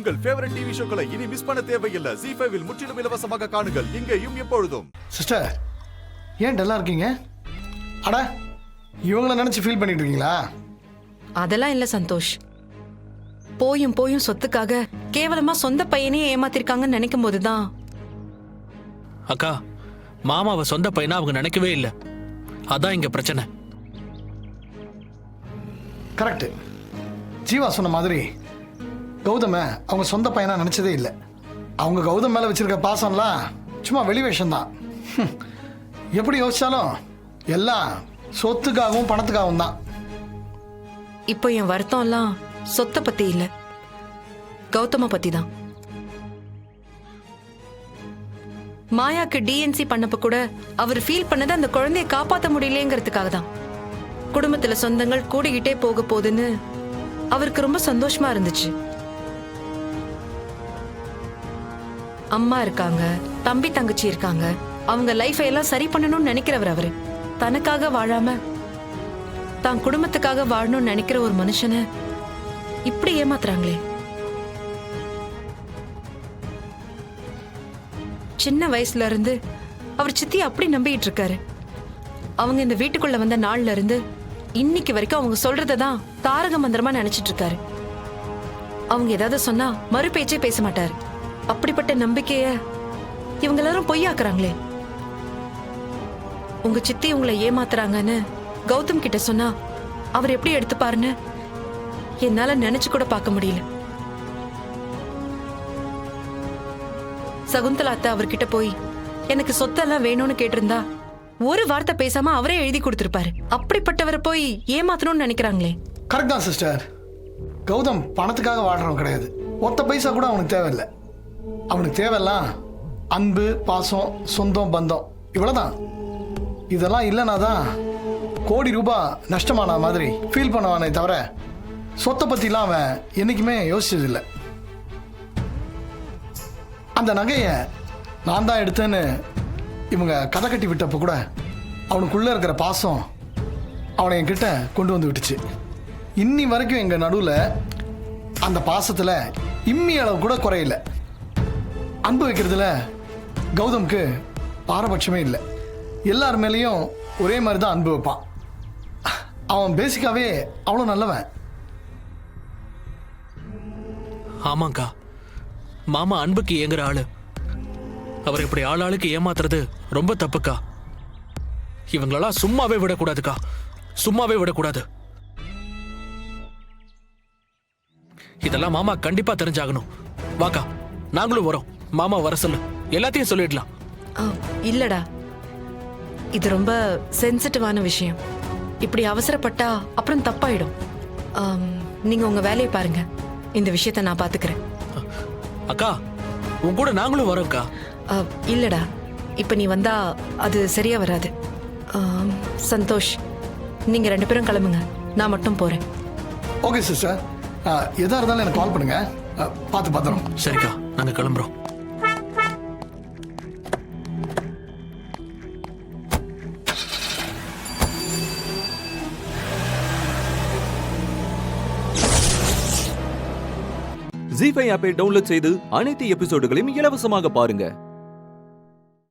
உங்கள் favourite TV ஷோக்களை இனி miss பண்ண தேவையில்லை. ZEE5 இல் முற்றிலும் இலவசமாக காணுங்கள். இங்கேயும் எப்பொழுதும். சிஸ்டர், ஏன் டல்லா இருக்கீங்க? அட, இவங்கள நினைச்சு ஃபீல் பண்ணிட்டு இருக்கீங்களா? அதெல்லாம் இல்ல சந்தோஷ். போயும் போயும் சொத்துக்காக கேவலமா சொந்த பையனையே ஏமாத்திருக்காங்கன்னு நினைக்கும் போதுதான். அக்கா, மாமாவை சொந்த பையனா அவங்க நினைக்கவே இல்லை. அதான் இங்க பிரச்சனை. கரெக்ட். ஜீவா சொன்ன மாதிரி கௌதம அவங்க சொந்த பையனா நினைச்சதே இல்லை. அவங்க கௌதம் மேல வச்சிருக்க பாசம்லாம் சும்மா வெளிவேஷம் தான். எப்படி யோசிச்சாலும் எல்லாம் சொத்துக்காகவும் பணத்துக்காகவும் தான். இப்போ என் வருத்தம் எல்லாம் சொத்தை பத்தி இல்ல, கௌதம பத்தி தான். மாயாக்கு டிஎன்சி பண்ணப்ப கூட அவர் ஃபீல் பண்ணது அந்த குழந்தையை காப்பாற்ற முடியலங்கிறதுக்காக தான். குடும்பத்துல சொந்தங்கள் கூடிக்கிட்டே போக போகுதுன்னு அவருக்கு ரொம்ப சந்தோஷமா இருந்துச்சு. அம்மா இருக்காங்க, தம்பி தங்கச்சி இருக்காங்க, அவங்க லைஃபை எல்லாம் சரி பண்ணணும்னு நினைக்கிறவர் அவரு. தனக்காக வாழாம தான் குடும்பத்துக்காக வாழணும்னு நினைக்கிற ஒரு மனுஷனை இப்படி ஏமாத்துறாங்களே. சின்ன வயசுல இருந்து அவர் சித்தி அப்படி நம்பிட்டு இருக்காரு. அவங்க இந்த வீட்டுக்குள்ள வந்த நாள்ல இருந்து இன்னைக்கு வரைக்கும் அவங்க சொல்றதான் தாரக மந்திரமா நினைச்சிட்டு இருக்காரு. அவங்க ஏதாவது சொன்னா மறு பேச்சே பேச மாட்டாரு. அப்படிப்பட்ட நம்பிக்கைய இவங்க எல்லாரும் பொய்யாக்குறாங்களே. உங்க சித்தி உங்களை ஏமாத்துறாங்கன்னு கௌதம் கிட்ட சொன்னா அவர் எப்படி எடுத்துப்பாருன்னு என்னால நினைச்சு கூட பார்க்க முடியல. சகுந்தலா அத்தை அவர்கிட்ட போய் எனக்கு சொத்தெல்லாம் வேணும்னு கேட்டிருந்தா ஒரு வார்த்தை பேசாம அவரே எழுதி கொடுத்திருப்பாரு. அப்படிப்பட்டவரை போய் ஏமாத்தணும்னு நினைக்கிறாங்களே. கரெக்ட் தான் சிஸ்டர். கௌதம் பணத்துக்காக வாழ்றவன் கிடையாது. ஒத்த பைசா கூட அவனுக்கு தேவையில்லை. அவனுக்கு தேவையெல்லாம் அன்பு, பாசம், சொந்தம், பந்தம், இவ்வளவுதான். இதெல்லாம் இல்லைனா தான் கோடி ரூபாய் நஷ்டமான மாதிரி ஃபீல் பண்ணுவானே தவிர சொத்தை பத்திலாம் அவன் என்னைக்குமே யோசிச்சதில்லை. அந்த நகையை நான் தான் எடுத்தேன்னு இவங்க கதை கட்டி விட்டப்போ கூட அவனுக்குள்ள இருக்கிற பாசம் அவனை என்கிட்ட கொண்டு வந்து விட்டுச்சு. இன்னி வரைக்கும் எங்க நடுவில் அந்த பாசத்துல இம்மி அளவு கூட குறையில. அன்பு வைக்கிறதுல கௌதம்க்கு பாரபட்சமே இல்லை. எல்லார் மேலேயும் ஒரே மாதிரி தான் அன்பு வைப்பான். அவன் பேசிக்காவே அவ்வளோ நல்லவன். ஆமாக்கா, மாமா அன்புக்கு ஏங்குற ஆளு. அவர் இப்படி ஆளாளுக்கு ஏமாத்துறது ரொம்ப தப்புக்கா. இவங்களெல்லாம் சும்மாவே விடக்கூடாதுக்கா, சும்மாவே விடக்கூடாது. இதெல்லாம் மாமா கண்டிப்பா தெரிஞ்சாகணும். வாக்கா, நாங்களும் வரோம். மாமா வர சொல்லு, எல்லாத்தையும் சொல்லிடலாம். இல்லடா, இது ரொம்ப சென்சிட்டிவான விஷயம். இப்படி அவசரப்பட்டா அப்புறம் தப்பாயிடும். நீங்க உங்க வேலையை பாருங்க, இந்த விஷயத்த நான் பாத்துக்கிறேன். அக்கா, உன் கூட நாங்களும் வரோம்க்கா. இல்லடா, இப்ப நீ வந்தா அது சரியா வராது. சந்தோஷ், நீங்க 2 பேரும் கிளம்புங்க, நான் மட்டும் போறேன். ஓகே சிஸ்டர், எதா இருந்தாலும் எனக்கு கால் பண்ணுங்க. பார்த்து பத்திரம். சரிக்கா, நாங்க கிளம்புறோம். ZEE5 ஆப்பை டவுன்லோட் செய்து அனைத்து எபிசோடுகளையும் இலவசமாக பாருங்க.